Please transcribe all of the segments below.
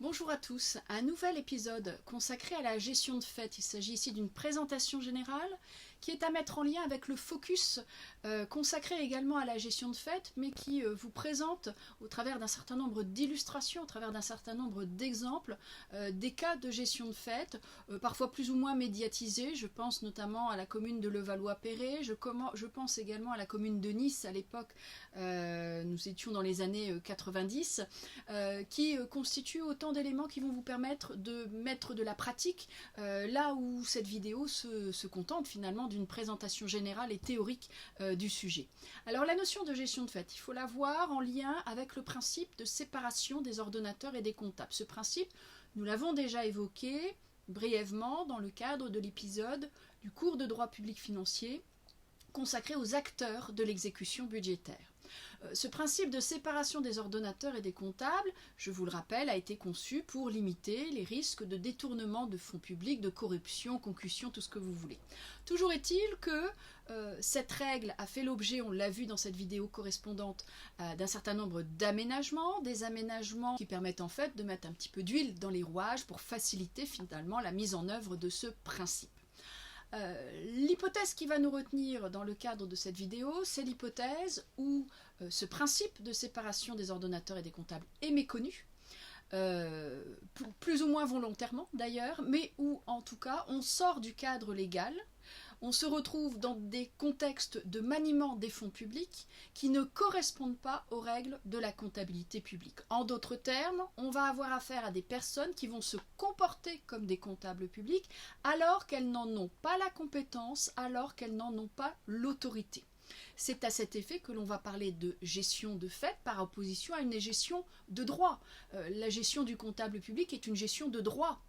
Bonjour à tous, un nouvel épisode consacré à la gestion de fête. Il s'agit ici d'une présentation générale qui est à mettre en lien avec le focus consacré également à la gestion de fête, mais qui vous présente au travers d'un certain nombre d'illustrations, au travers d'un certain nombre d'exemples, des cas de gestion de fête, parfois plus ou moins médiatisés. Je pense notamment à la commune de Levallois-Perret, je pense également à la commune de Nice à l'époque, nous étions dans les années 90, qui constituent autant d'éléments qui vont vous permettre de mettre de la pratique là où cette vidéo se contente finalement d'une présentation générale et théorique du sujet. Alors la notion de gestion de fête, il faut la voir en lien avec le principe de séparation des ordonnateurs et des comptables. Ce principe, nous l'avons déjà évoqué brièvement dans le cadre de l'épisode du cours de droit public financier consacré aux acteurs de l'exécution budgétaire. Ce principe de séparation des ordonnateurs et des comptables, je vous le rappelle, a été conçu pour limiter les risques de détournement de fonds publics, de corruption, concussion, tout ce que vous voulez. Toujours est-il que cette règle a fait l'objet, on l'a vu dans cette vidéo correspondante, d'un certain nombre d'aménagements, des aménagements qui permettent en fait de mettre un petit peu d'huile dans les rouages pour faciliter finalement la mise en œuvre de ce principe. L'hypothèse qui va nous retenir dans le cadre de cette vidéo, c'est l'hypothèse où ce principe de séparation des ordonnateurs et des comptables est méconnu, plus ou moins volontairement d'ailleurs, mais où en tout cas on sort du cadre légal, on se retrouve dans des contextes de maniement des fonds publics qui ne correspondent pas aux règles de la comptabilité publique. En d'autres termes, on va avoir affaire à des personnes qui vont se comporter comme des comptables publics alors qu'elles n'en ont pas la compétence, alors qu'elles n'en ont pas l'autorité. C'est à cet effet que l'on va parler de gestion de fait par opposition à une gestion de droit. La gestion du comptable public est une gestion de droit.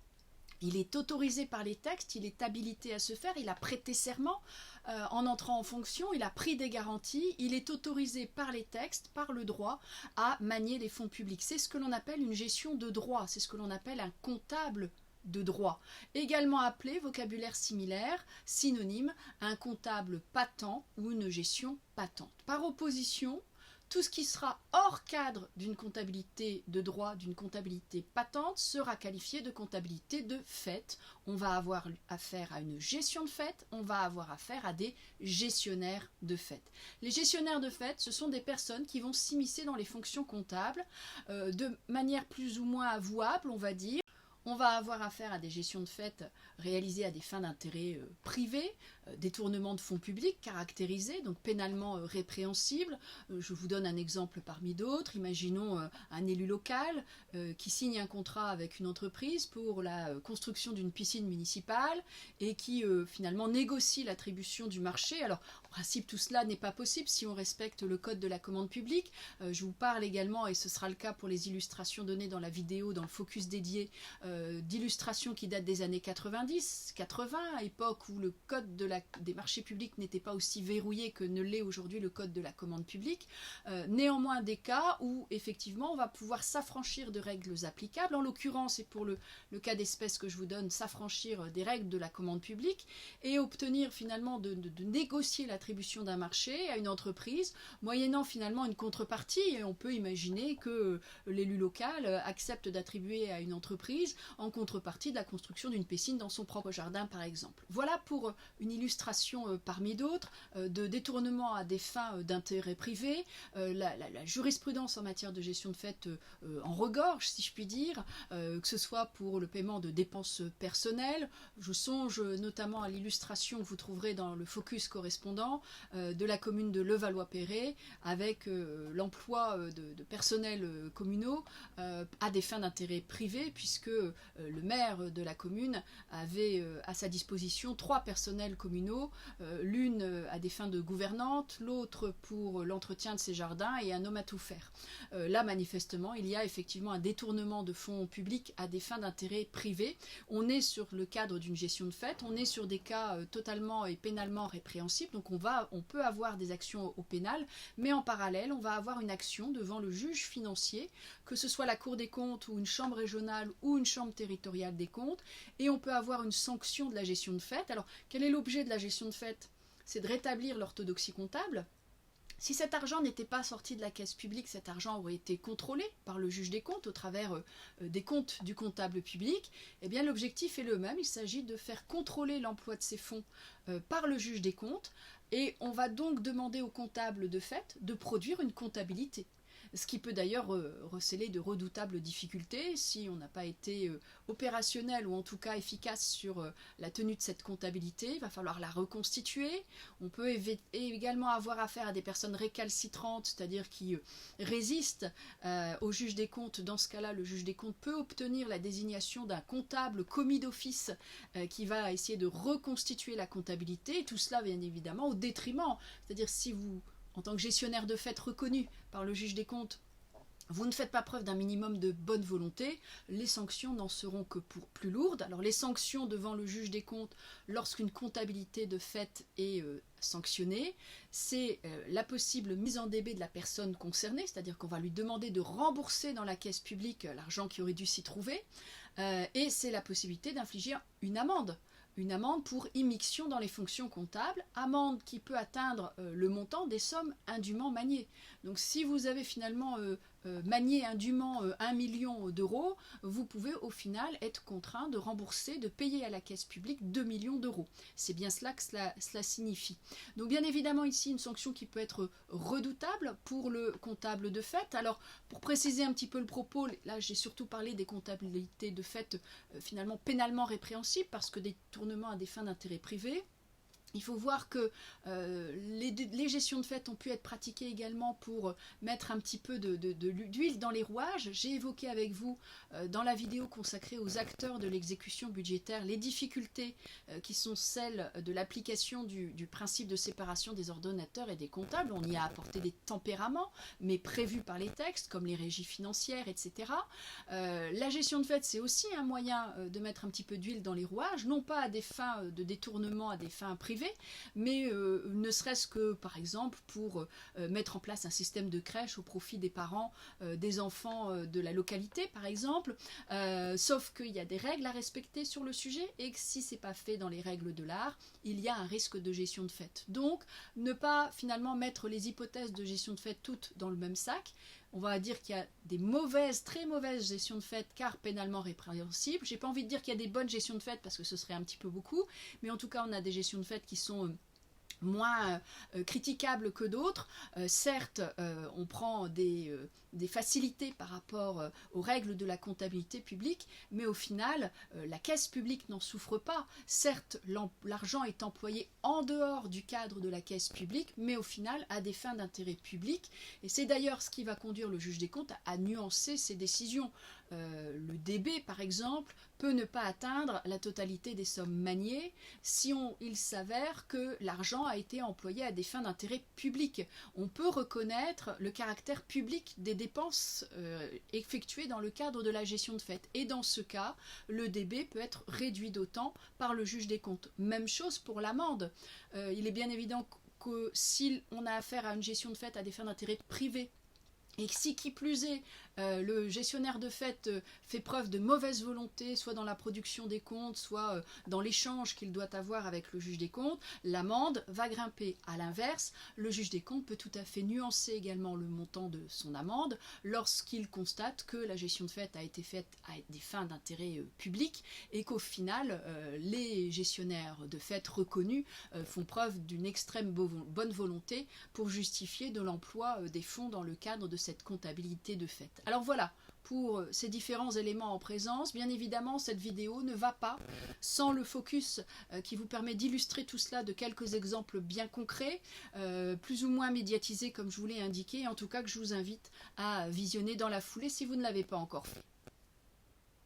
Il est autorisé par les textes, il est habilité à se faire, il a prêté serment en entrant en fonction, il a pris des garanties, il est autorisé par les textes, par le droit, à manier les fonds publics. C'est ce que l'on appelle une gestion de droit, c'est ce que l'on appelle un comptable de droit. Également appelé, vocabulaire similaire, synonyme, un comptable patent ou une gestion patente. Par opposition, tout ce qui sera hors cadre d'une comptabilité de droit, d'une comptabilité patente, sera qualifié de comptabilité de fait. On va avoir affaire à une gestion de fait, on va avoir affaire à des gestionnaires de fait. Les gestionnaires de fait, ce sont des personnes qui vont s'immiscer dans les fonctions comptables de manière plus ou moins avouable, on va dire. On va avoir affaire à des gestions de fait réalisées à des fins d'intérêt privé, détournement de fonds publics caractérisés, donc pénalement répréhensibles. Je vous donne un exemple parmi d'autres. Imaginons un élu local qui signe un contrat avec une entreprise pour la construction d'une piscine municipale et qui finalement négocie l'attribution du marché. Alors, en principe, tout cela n'est pas possible si on respecte le code de la commande publique. Je vous parle également, et ce sera le cas pour les illustrations données dans la vidéo, dans le focus dédié, d'illustrations qui datent des années 90, 80, à époque où le code des marchés publics n'était pas aussi verrouillé que ne l'est aujourd'hui le code de la commande publique. Néanmoins, des cas où effectivement on va pouvoir s'affranchir de règles applicables, en l'occurrence, et pour le cas d'espèce que je vous donne, s'affranchir des règles de la commande publique et obtenir finalement de négocier l'attribution d'un marché à une entreprise, moyennant finalement une contrepartie. Et on peut imaginer que l'élu local accepte d'attribuer à une entreprise en contrepartie de la construction d'une piscine dans son propre jardin, par exemple. Voilà pour une illustration parmi d'autres de détournement à des fins d'intérêt privé. La jurisprudence en matière de gestion de fête en regorge, si je puis dire, que ce soit pour le paiement de dépenses personnelles. Je songe notamment à l'illustration que vous trouverez dans le focus correspondant de la commune de Levallois-Perret avec l'emploi de personnels communaux à des fins d'intérêt privé, puisque le maire de la commune avait à sa disposition 3 personnels communaux, l'une à des fins de gouvernante, l'autre pour l'entretien de ses jardins et un homme à tout faire. Là, manifestement, il y a effectivement un détournement de fonds publics à des fins d'intérêt privé. On est sur le cadre d'une gestion de fait, on est sur des cas totalement et pénalement répréhensibles, donc on peut avoir des actions au pénal, mais en parallèle, on va avoir une action devant le juge financier, que ce soit la Cour des comptes ou une chambre régionale ou une chambre territoriale des comptes, et on peut avoir une sanction de la gestion de fait. Alors, quel est l'objet de la gestion de fait? C'est de rétablir l'orthodoxie comptable, Si cet argent n'était pas sorti de la caisse publique, cet argent aurait été contrôlé par le juge des comptes au travers des comptes du comptable public. Eh bien, l'objectif est le même, il s'agit de faire contrôler l'emploi de ces fonds par le juge des comptes, et on va donc demander au comptable de fait de produire une comptabilité. Ce qui peut d'ailleurs recéler de redoutables difficultés si on n'a pas été opérationnel ou en tout cas efficace sur la tenue de cette comptabilité. Il va falloir la reconstituer. On peut également avoir affaire à des personnes récalcitrantes, c'est-à-dire qui résistent au juge des comptes. Dans ce cas-là, le juge des comptes peut obtenir la désignation d'un comptable commis d'office qui va essayer de reconstituer la comptabilité. Et tout cela, bien évidemment, au détriment. C'est-à-dire si vous, en tant que gestionnaire de fait reconnu par le juge des comptes, vous ne faites pas preuve d'un minimum de bonne volonté, les sanctions n'en seront que pour plus lourdes. Alors les sanctions devant le juge des comptes lorsqu'une comptabilité de fait est sanctionnée, c'est la possible mise en débit de la personne concernée, c'est-à-dire qu'on va lui demander de rembourser dans la caisse publique l'argent qui aurait dû s'y trouver, et c'est la possibilité d'infliger une amende pour immixtion dans les fonctions comptables, amende qui peut atteindre le montant des sommes indûment maniées. Donc si vous avez finalement manié indûment 1 million d'euros, vous pouvez au final être contraint de rembourser, de payer à la caisse publique 2 millions d'euros. C'est bien cela que cela signifie. Donc bien évidemment ici une sanction qui peut être redoutable pour le comptable de fait. Alors pour préciser un petit peu le propos, là j'ai surtout parlé des comptabilités de fait finalement pénalement répréhensibles parce que détournement à des fins d'intérêt privé. Il faut voir que les gestions de fait ont pu être pratiquées également pour mettre un petit peu d'huile dans les rouages. J'ai évoqué avec vous dans la vidéo consacrée aux acteurs de l'exécution budgétaire les difficultés qui sont celles de l'application du principe de séparation des ordonnateurs et des comptables. On y a apporté des tempéraments, mais prévus par les textes, comme les régies financières, etc. La gestion de fait, c'est aussi un moyen de mettre un petit peu d'huile dans les rouages, non pas à des fins de détournement, à des fins privées, mais ne serait-ce que par exemple pour mettre en place un système de crèche au profit des parents des enfants de la localité par exemple, sauf qu'il y a des règles à respecter sur le sujet et que si c'est pas fait dans les règles de l'art, il y a un risque de gestion de fait. Donc ne pas finalement mettre les hypothèses de gestion de fait toutes dans le même sac. On va dire qu'il y a des mauvaises, très mauvaises gestions de fait car pénalement répréhensibles. J'ai pas envie de dire qu'il y a des bonnes gestions de fait parce que ce serait un petit peu beaucoup, mais en tout cas on a des gestions de fait qui sont moins critiquables que d'autres. Certes, on prend des facilités par rapport aux règles de la comptabilité publique, mais au final, la caisse publique n'en souffre pas. Certes, l'argent est employé en dehors du cadre de la caisse publique, mais au final, à des fins d'intérêt public. Et c'est d'ailleurs ce qui va conduire le juge des comptes à nuancer ses décisions. Le DB, par exemple, peut ne pas atteindre la totalité des sommes maniées si il s'avère que l'argent a été employé à des fins d'intérêt public. On peut reconnaître le caractère public des dépenses effectuées dans le cadre de la gestion de fait. Et dans ce cas, le DB peut être réduit d'autant par le juge des comptes. Même chose pour l'amende. Il est bien évident que si on a affaire à une gestion de fait à des fins d'intérêt privé, et si qui plus est, le gestionnaire de fait fait preuve de mauvaise volonté, soit dans la production des comptes, soit dans l'échange qu'il doit avoir avec le juge des comptes, l'amende va grimper. À l'inverse, le juge des comptes peut tout à fait nuancer également le montant de son amende lorsqu'il constate que la gestion de fait a été faite à des fins d'intérêt public et qu'au final, les gestionnaires de fait reconnus font preuve d'une extrême bonne volonté pour justifier de l'emploi des fonds dans le cadre de cette comptabilité de fait. Alors voilà, pour ces différents éléments en présence, bien évidemment cette vidéo ne va pas sans le focus qui vous permet d'illustrer tout cela de quelques exemples bien concrets, plus ou moins médiatisés comme je vous l'ai indiqué, en tout cas que je vous invite à visionner dans la foulée si vous ne l'avez pas encore fait.